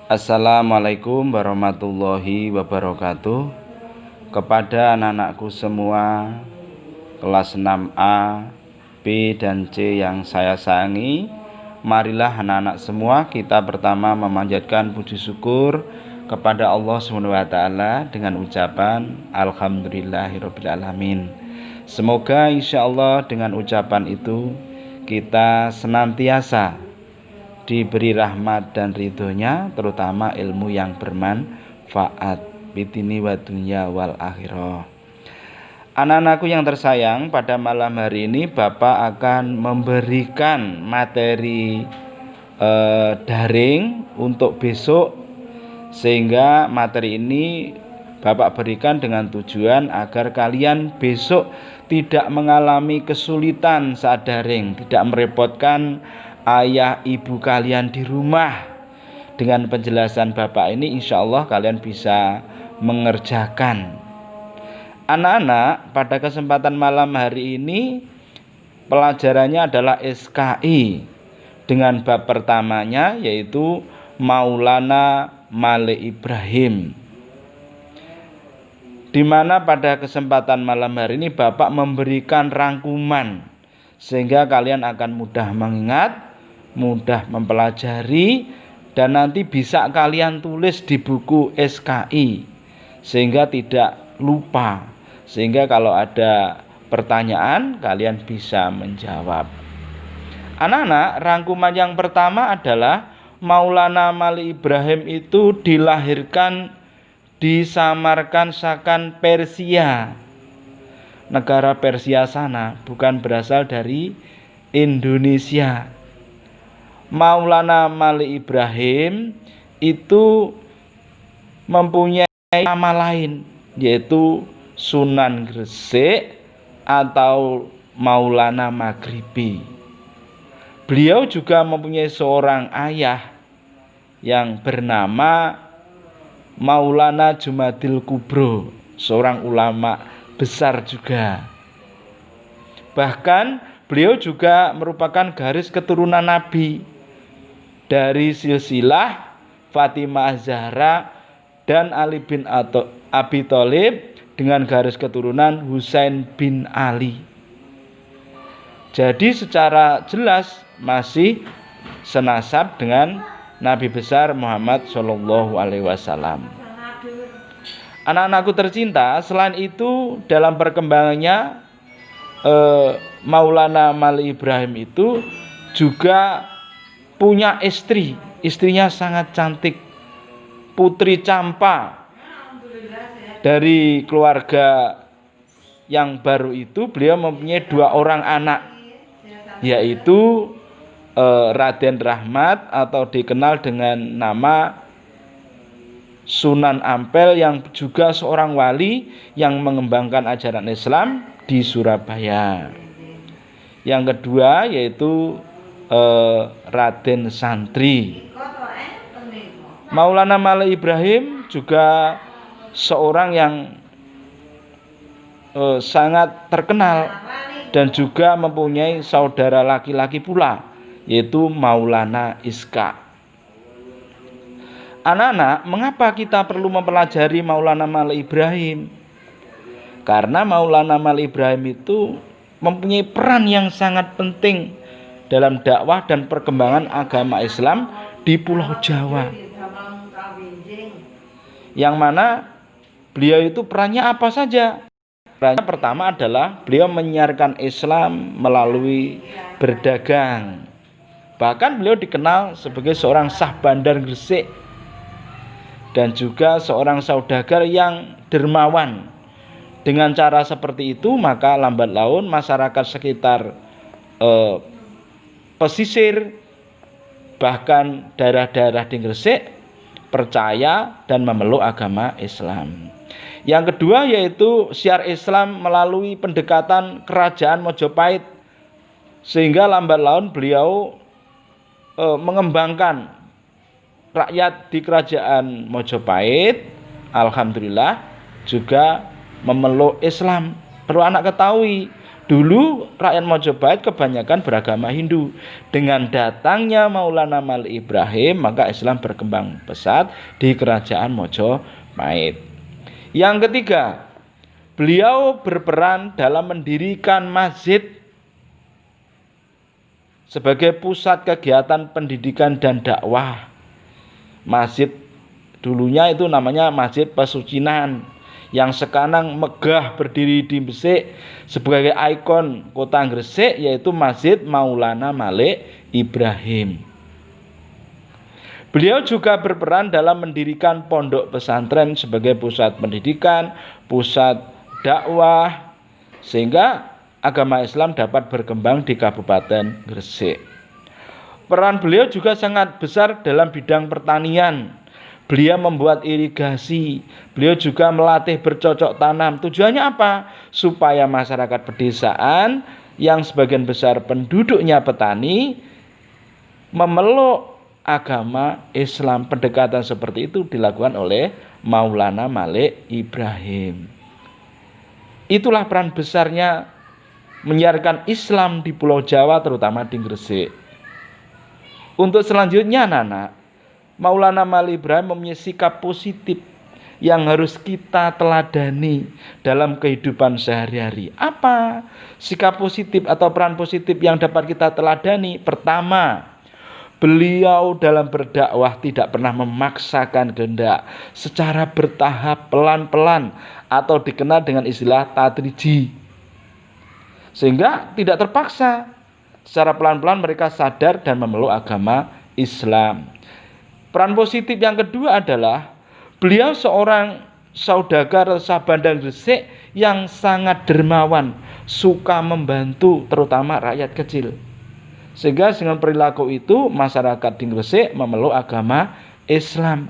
Assalamualaikum warahmatullahi wabarakatuh. Kepada anak-anakku semua kelas 6A, B, dan C yang saya sayangi, marilah anak-anak semua kita pertama memanjatkan puji syukur kepada Allah SWT dengan ucapan Alhamdulillahirrabbilalamin. Semoga insya Allah dengan ucapan itu kita senantiasa diberi rahmat dan ridhonya, terutama ilmu yang bermanfaat fitini wa dunya wal akhirah. Anak-anakku yang tersayang, pada malam hari ini Bapak akan memberikan materi daring untuk besok, sehingga materi ini Bapak berikan dengan tujuan agar kalian besok tidak mengalami kesulitan saat daring, tidak merepotkan ayah ibu kalian di rumah. Dengan penjelasan Bapak ini insya Allah kalian bisa mengerjakan. Anak-anak, pada kesempatan malam hari ini pelajarannya adalah SKI dengan bab pertamanya, yaitu Maulana Malik Ibrahim, di mana pada kesempatan malam hari ini Bapak memberikan rangkuman sehingga kalian akan mudah mengingat, mudah mempelajari, dan nanti bisa kalian tulis di buku SKI sehingga tidak lupa, sehingga kalau ada pertanyaan kalian bisa menjawab. Anak-anak, rangkuman yang pertama adalah Maulana Malik Ibrahim itu dilahirkan di Samarkand Persia, negara Persia sana, bukan berasal dari Indonesia. Maulana Malik Ibrahim itu mempunyai nama lain, yaitu Sunan Gresik atau Maulana Maghribi. Beliau juga mempunyai seorang ayah yang bernama Maulana Jumadil Kubro, seorang ulama besar juga. Bahkan beliau juga merupakan garis keturunan Nabi dari silsilah Fatimah Zahra dan Ali bin Abi Thalib dengan garis keturunan Husain bin Ali. Jadi secara jelas masih senasab dengan Nabi besar Muhammad SAW. Anak-anakku tercinta, selain itu dalam perkembangannya Maulana Malik Ibrahim itu juga punya istrinya sangat cantik, Putri Campa. Dari keluarga yang baru itu beliau mempunyai 2 orang anak, yaitu Raden Rahmat atau dikenal dengan nama Sunan Ampel, yang juga seorang wali yang mengembangkan ajaran Islam di Surabaya. Yang kedua yaitu Raden Santri. Maulana Malik Ibrahim juga seorang yang sangat terkenal dan juga mempunyai saudara laki-laki pula, yaitu Maulana Iska. Anak-anak, mengapa kita perlu mempelajari Maulana Malik Ibrahim? Karena Maulana Malik Ibrahim itu mempunyai peran yang sangat penting dalam dakwah dan perkembangan agama Islam di Pulau Jawa. Yang mana beliau itu perannya apa saja? Perannya pertama adalah beliau menyiarkan Islam melalui berdagang. Bahkan beliau dikenal sebagai seorang sah bandar Gresik dan juga seorang saudagar yang dermawan. Dengan cara seperti itu maka lambat laun masyarakat sekitar pesisir bahkan daerah-daerah di Gresik percaya dan memeluk agama Islam. Yang kedua yaitu syiar Islam melalui pendekatan kerajaan Mojopahit, sehingga lambat laun beliau mengembangkan rakyat di kerajaan Mojopahit, alhamdulillah juga memeluk Islam. Perlu anak ketahui Dulu rakyat Mojopahit kebanyakan beragama Hindu. Dengan datangnya Maulana Malik Ibrahim, maka Islam berkembang pesat di kerajaan Mojopahit. Yang ketiga, beliau berperan dalam mendirikan masjid sebagai pusat kegiatan pendidikan dan dakwah. Masjid dulunya itu namanya Masjid Pesucinan, yang sekarang megah berdiri di Gresik sebagai ikon kota Gresik, yaitu Masjid Maulana Malik Ibrahim. Beliau juga berperan dalam mendirikan pondok pesantren sebagai pusat pendidikan, pusat dakwah, sehingga agama Islam dapat berkembang di Kabupaten Gresik. Peran beliau juga sangat besar dalam bidang pertanian. Beliau membuat irigasi, beliau juga melatih bercocok tanam. Tujuannya apa? Supaya masyarakat pedesaan yang sebagian besar penduduknya petani memeluk agama Islam. Pendekatan seperti itu dilakukan oleh Maulana Malik Ibrahim. Itulah peran besarnya menyiarkan Islam di Pulau Jawa, terutama di Gresik. Untuk selanjutnya, anak-anak, Maulana Malik Ibrahim mempunyai sikap positif yang harus kita teladani dalam kehidupan sehari-hari. Apa sikap positif atau peran positif yang dapat kita teladani? Pertama, beliau dalam berdakwah tidak pernah memaksakan kehendak, secara bertahap, pelan-pelan, atau dikenal dengan istilah tadriji. Sehingga tidak terpaksa, secara pelan-pelan mereka sadar dan memeluk agama Islam. Peran positif yang kedua adalah beliau seorang saudagar Sabandar Gresik yang sangat dermawan, suka membantu terutama rakyat kecil. Sehingga dengan perilaku itu masyarakat di Gresik memeluk agama Islam.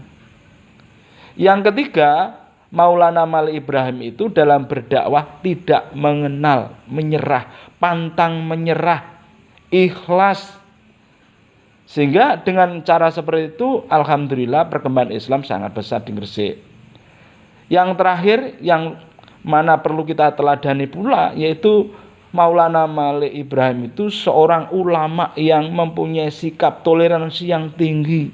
Yang ketiga, Maulana Malik Ibrahim itu dalam berdakwah tidak mengenal menyerah, pantang menyerah, ikhlas. Sehingga dengan cara seperti itu, alhamdulillah perkembangan Islam sangat besar di Gresik. Yang terakhir, yang mana perlu kita teladani pula, yaitu Maulana Malik Ibrahim itu seorang ulama yang mempunyai sikap toleransi yang tinggi,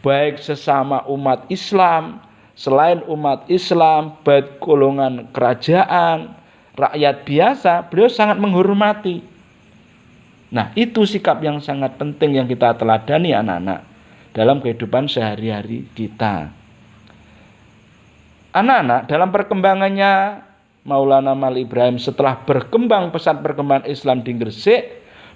baik sesama umat Islam, selain umat Islam, baik golongan kerajaan, rakyat biasa, beliau sangat menghormati. Nah, itu sikap yang sangat penting yang kita teladani, anak-anak, dalam kehidupan sehari-hari kita. Anak-anak, dalam perkembangannya Maulana Malik Ibrahim setelah berkembang pesat perkembangan Islam di Gresik,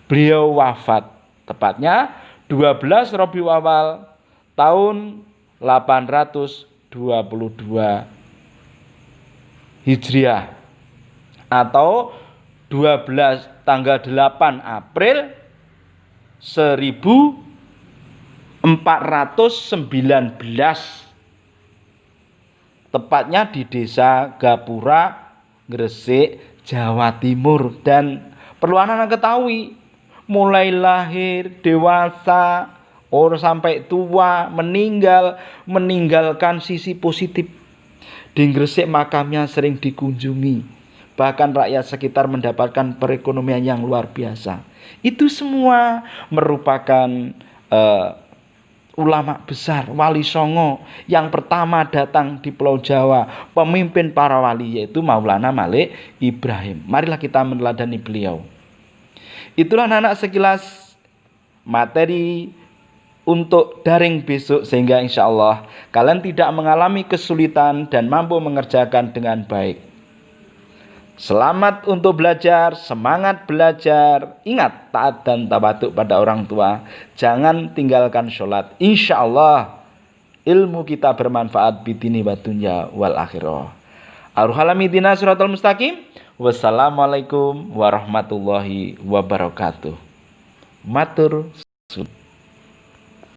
beliau wafat tepatnya 12 Rabiul Awal tahun 822 Hijriah atau 12 tanggal 8 April 1419, tepatnya di desa Gapura, Gresik, Jawa Timur. Dan perlu anak-anak ketahui, mulai lahir, dewasa, orang sampai tua, meninggalkan sisi positif. Di Gresik makamnya sering dikunjungi. Bahkan rakyat sekitar mendapatkan perekonomian yang luar biasa. Itu semua merupakan ulama besar, Wali Songo yang pertama datang di Pulau Jawa, pemimpin para wali, yaitu Maulana Malik Ibrahim. Marilah kita meneladani beliau. Itulah anak-anak sekilas materi untuk daring besok, sehingga insya Allah kalian tidak mengalami kesulitan dan mampu mengerjakan dengan baik. Selamat untuk belajar, semangat belajar. Ingat, taat dan tawaduk pada orang tua. Jangan tinggalkan sholat. Insya Allah ilmu kita bermanfaat bidini wa dunya wal akhirah. Ar-Halamidina suratul mustaqim. Wassalamualaikum warahmatullahi wabarakatuh. Matur.